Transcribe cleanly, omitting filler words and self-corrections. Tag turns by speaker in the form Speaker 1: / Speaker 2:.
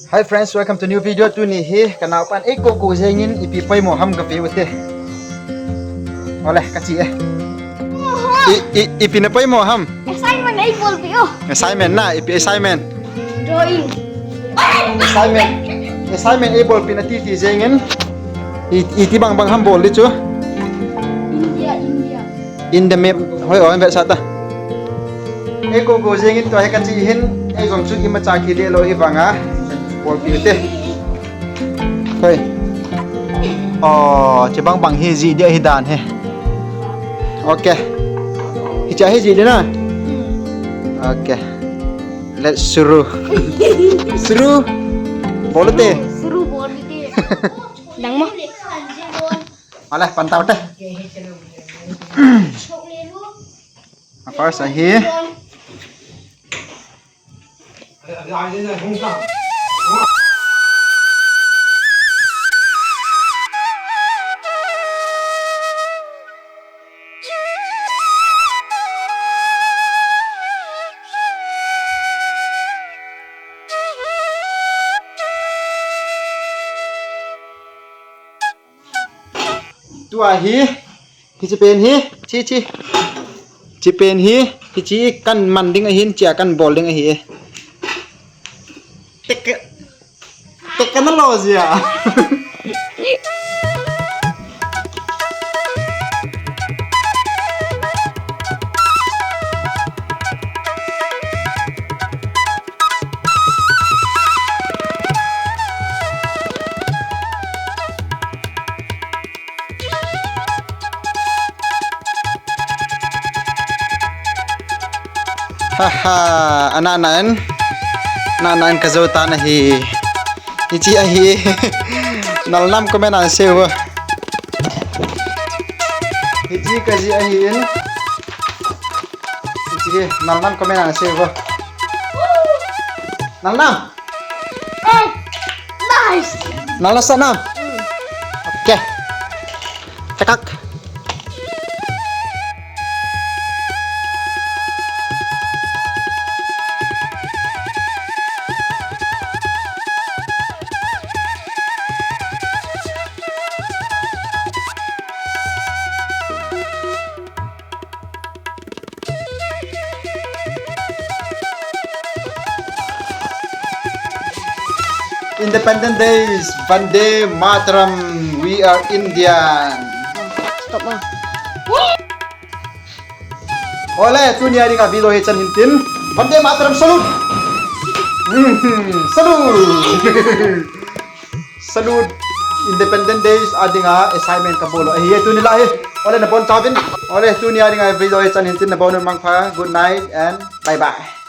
Speaker 1: Hi friends, welcome to new video tu ni he kenapa eko ko ingin ipipai mo ham kape wete. Oleh kaci ipinapai mo ham.
Speaker 2: Assignment ay bolpio.
Speaker 1: Assignment na assignment.
Speaker 2: Drawing.
Speaker 1: Assignment able pinati ti ingin itibang bang ham bol itu.
Speaker 2: India.
Speaker 1: In the map hoy on bet sata. Eko ko ingin tu ay kaci hin ay gong su imacaki de lo ibanga. Bol pite. Hoy. Oh, cebang bang hezi dia hidan he. Okay. Hija hezi dia na. Okay. Let's suruh. Suruh. Boleh.
Speaker 2: Seru bol itu. Dang mo.
Speaker 1: Alah, pantau teh. Apa sahih? Tua hi pen hi chi pen hi chi kan manding ahin chi akan bowling ahi tek kan lo zia haha anak-anak kazautan ahi ichi ahi nalnam komen sewa ichi kazi ahin ichi nalnam komen sewa nalnam
Speaker 2: Nice.
Speaker 1: nalas sanam oke cekak Independent Days, Vande Mataram, we are Indian.
Speaker 2: Stop mo.
Speaker 1: Oleh, tu ni hari kami lohe chan hintin. Vande Mataram, salute. Salute. Salute. Independent Days adinga assignment kabolo. Tu nila oleh na bon tabin. Oleh tu ni hari kami lohe chan hintin na bon mangpa. Good night and bye bye.